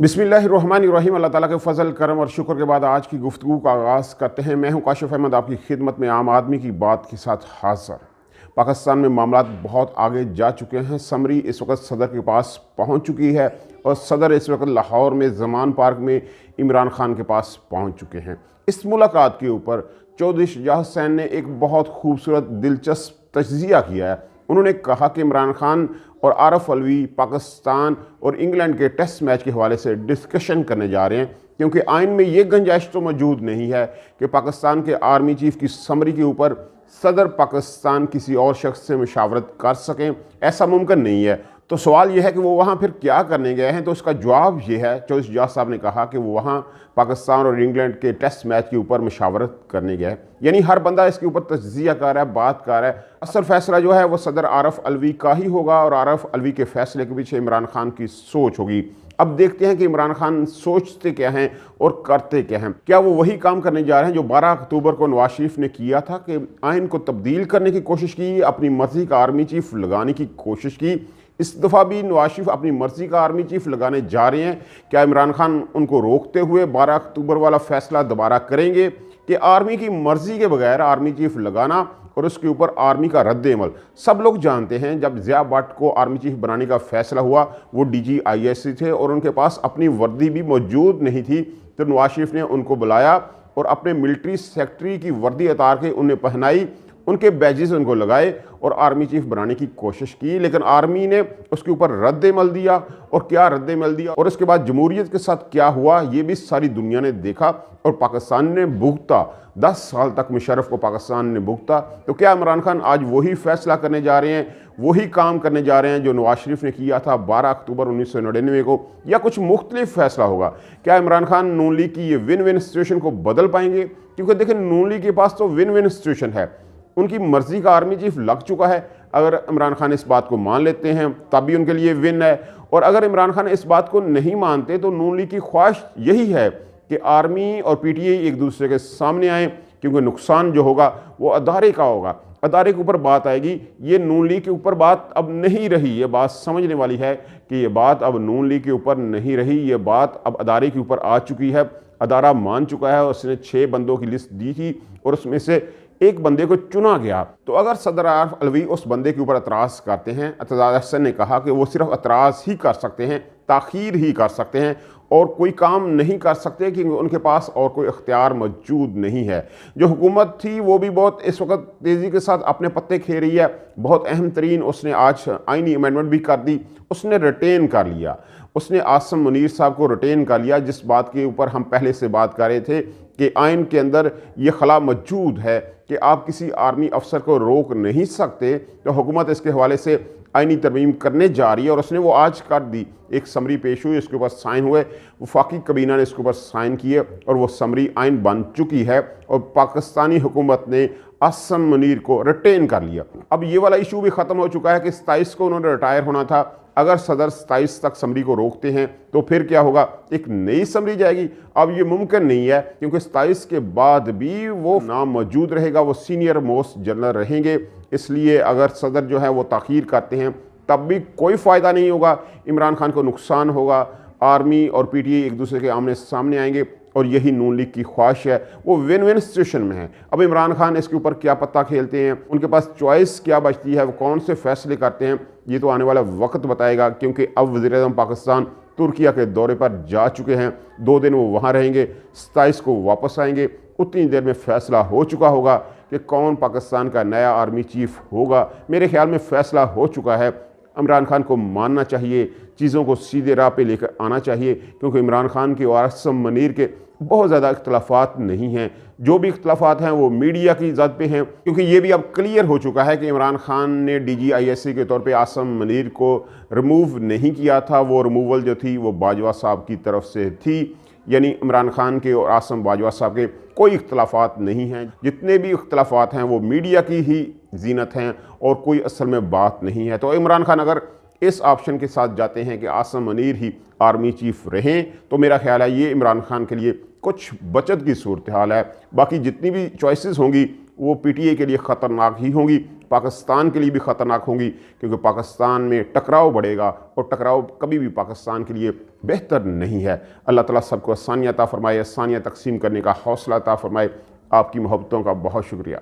बिस्मिल्लाहिर्रहमानिर्रहीम। अल्लाह ताला के फ़ज़ल करम और शुक्र के बाद आज की गुफ्तगू का आगाज़ करते हैं। मैं हूं काशिफ़ अहमद, आपकी खिदमत में आम आदमी की बात के साथ हाज़िर। पाकिस्तान में मामला बहुत आगे जा चुके हैं। समरी इस वक्त सदर के पास पहुंच चुकी है और सदर इस वक्त लाहौर में ज़मान पार्क में इमरान खान के पास पहुंच चुके हैं। इस मुलाकात के ऊपर चौधरी शुजात हुसैन ने एक बहुत खूबसूरत दिलचस्प तज्ज़िया किया है। उन्होंने कहा कि इमरान खान और आरफ अलवी पाकिस्तान और इंग्लैंड के टेस्ट मैच के हवाले से डिस्कशन करने जा रहे हैं, क्योंकि आइन में ये गुंजाइश तो मौजूद नहीं है कि पाकिस्तान के आर्मी चीफ की समरी के ऊपर सदर पाकिस्तान किसी और शख्स से मुशावरत कर सकें। ऐसा मुमकिन नहीं है। तो सवाल यह है कि वो वहाँ फिर क्या करने गए हैं। तो इसका जवाब ये है, चौधरी शुजात साहब ने कहा कि वो वहाँ पाकिस्तान और इंग्लैंड के टेस्ट मैच के ऊपर मुशावरत करने गए। यानी हर बंदा इसके ऊपर तज्ज़िया कर रहा है, बात कर रहा है। असल फैसला जो है वो सदर आरफ अलवी का ही होगा और आरफ अलवी के फैसले के पीछे इमरान खान की सोच होगी। अब देखते हैं कि इमरान खान सोचते क्या हैं और करते क्या हैं। क्या वो वही काम करने जा रहे हैं जो 12 अक्टूबर को नवाज शरीफ ने किया था कि आइन को तब्दील करने की कोशिश की, अपनी मर्जी का आर्मी चीफ लगाने की कोशिश की। इस दफ़ा भी नवाज शरीफ अपनी मर्जी का आर्मी चीफ लगाने जा रहे हैं। क्या इमरान खान उनको रोकते हुए 12 अक्टूबर वाला फैसला दोबारा करेंगे कि आर्मी की मर्जी के बगैर आर्मी चीफ लगाना और उसके ऊपर आर्मी का रद्द अमल? सब लोग जानते हैं जब ज़िया भट्ट को आर्मी चीफ बनाने का फैसला हुआ वो DGISC थे और उनके पास अपनी वर्दी भी मौजूद नहीं थी। तो नवाज शरीफ ने उनको बुलाया और अपने मिलिट्री सेक्रेटरी की वर्दी उतार के उन्हें पहनाई, उनके बैजेस उनको लगाए और आर्मी चीफ बनाने की कोशिश की। लेकिन आर्मी ने उसके ऊपर रद्द अमल दिया। और क्या रद्द अमल दिया और उसके बाद जमहूरियत के साथ क्या हुआ ये भी सारी दुनिया ने देखा और पाकिस्तान ने भुगता। 10 साल तक मुशर्रफ को पाकिस्तान ने भुगता। तो क्या इमरान खान आज वही फैसला करने जा रहे हैं, वही काम करने जा रहे हैं जो नवाज शरीफ ने किया था 12 अक्टूबर 1999 को, या कुछ मुख्तलिफ फैसला होगा? क्या इमरान खान नून लीग की ये विन विन सिचुएशन को बदल पाएंगे? क्योंकि देखिए, नून लीग के पास तो विन विन सिचुएशन है। उनकी मर्जी का आर्मी चीफ लग चुका है। अगर इमरान खान इस बात को मान लेते हैं तब भी उनके लिए विन है, और अगर इमरान खान इस बात को नहीं मानते तो नून लीग की ख्वाहिश यही है कि आर्मी और PTI एक दूसरे के सामने आए, क्योंकि नुकसान जो होगा वो अदारे का होगा। अदारे के ऊपर बात आएगी। ये नून लीग के ऊपर बात अब नहीं रही। ये बात समझने वाली है कि ये बात अब नून लीग के ऊपर नहीं रही, ये बात अब अदारे के ऊपर आ चुकी है। अदारा मान चुका है। उसने 6 बंदों की लिस्ट दी थी और उसमें से एक बंदे को चुना गया। तो अगर सदर आरफ अलवी उस बंदे के ऊपर एतराज़ करते हैं, एतजाज़ हसन ने कहा कि वो सिर्फ एतराज़ ही कर सकते हैं, ताख़ीर ही कर सकते हैं और कोई काम नहीं कर सकते, क्योंकि उनके पास और कोई इख्तियार मौजूद नहीं है। जो हुकूमत थी वो भी बहुत इस वक्त तेज़ी के साथ अपने पत्ते खे रही है। बहुत अहम तरीन उसने आज आइनी अमेंडमेंट भी कर दी, उसने रिटेन कर लिया। उसने आसिम मुनीर साहब को रिटेन कर लिया, जिस बात के ऊपर हम पहले से बात कर रहे थे कि आइन के अंदर ये खला मौजूद है कि आप किसी आर्मी अफसर को रोक नहीं सकते। तो हुकूमत इसके हवाले से आइनी तरमीम करने जा रही है और उसने वो आज कर दी। एक समरी पेश हुई, उसके ऊपर साइन हुए, वफाकी कबीना ने इसके ऊपर साइन किए और वो समरी आइन बन चुकी है और पाकिस्तानी हुकूमत ने आसिम मुनीर को रिटेन कर लिया। अब ये वाला इशू भी ख़त्म हो चुका है कि 27 को उन्होंने रिटायर होना था। अगर सदर 27 तक समरी को रोकते हैं तो फिर क्या होगा? एक नई समरी जाएगी। अब ये मुमकिन नहीं है, क्योंकि 27 के बाद भी वो नाम मौजूद रहेगा, वो सीनियर मोस्ट जनरल रहेंगे। इसलिए अगर सदर जो है वो ताख़ीर करते हैं तब भी कोई फ़ायदा नहीं होगा, इमरान खान को नुकसान होगा। आर्मी और PTI एक दूसरे के आमने सामने आएंगे और यही नून लीग की ख्वाहिश है। वो विन विन सिचुएशन में है। अब इमरान खान इसके ऊपर क्या पत्ता खेलते हैं, उनके पास चॉइस क्या बचती है, वो कौन से फैसले करते हैं, ये तो आने वाला वक्त बताएगा। क्योंकि अब वज़ीर-ए-आज़म पाकिस्तान तुर्किया के दौरे पर जा चुके हैं। 2 दिन वो वहाँ रहेंगे, 27 को वापस आएंगे। उतनी देर में फ़ैसला हो चुका होगा कि कौन पाकिस्तान का नया आर्मी चीफ होगा। मेरे ख्याल में फ़ैसला हो चुका है। इमरान खान को मानना चाहिए, चीज़ों को सीधे राह पे लेकर आना चाहिए, क्योंकि इमरान खान के और आसिम मुनीर के बहुत ज़्यादा इख्तलाफात नहीं हैं। जो भी इख्तलाफात हैं वो मीडिया की ज़द पे हैं, क्योंकि ये भी अब क्लियर हो चुका है कि इमरान खान ने DGISC के तौर पे आसिम मुनीर को रिमूव नहीं किया था। वो रिमूवल जो थी वो बाजवा साहब की तरफ से थी। यानी इमरान खान के और आसिम बाजवा साहब के कोई इख्तलाफात नहीं हैं। जितने भी इख्तलाफात हैं वो मीडिया की ही जीनत हैं और कोई असल में बात नहीं है। तो इमरान खान अगर इस ऑप्शन के साथ जाते हैं कि आसिम मुनीर ही आर्मी चीफ रहें, तो मेरा ख्याल है ये इमरान खान के लिए कुछ बचत की सूरत हाल है। बाकी जितनी भी चॉइसेस होंगी वो PTI के लिए ख़तरनाक ही होंगी, पाकिस्तान के लिए भी ख़तरनाक होंगी, क्योंकि पाकिस्तान में टकराव बढ़ेगा और टकराव कभी भी पाकिस्तान के लिए बेहतर नहीं है। अल्लाह ताला सबको आसानियाँ अता फ़रमाए, आसानियाँ तकसीम करने का हौसला अता फ़रमाए। आपकी मोहब्बतों का बहुत शुक्रिया।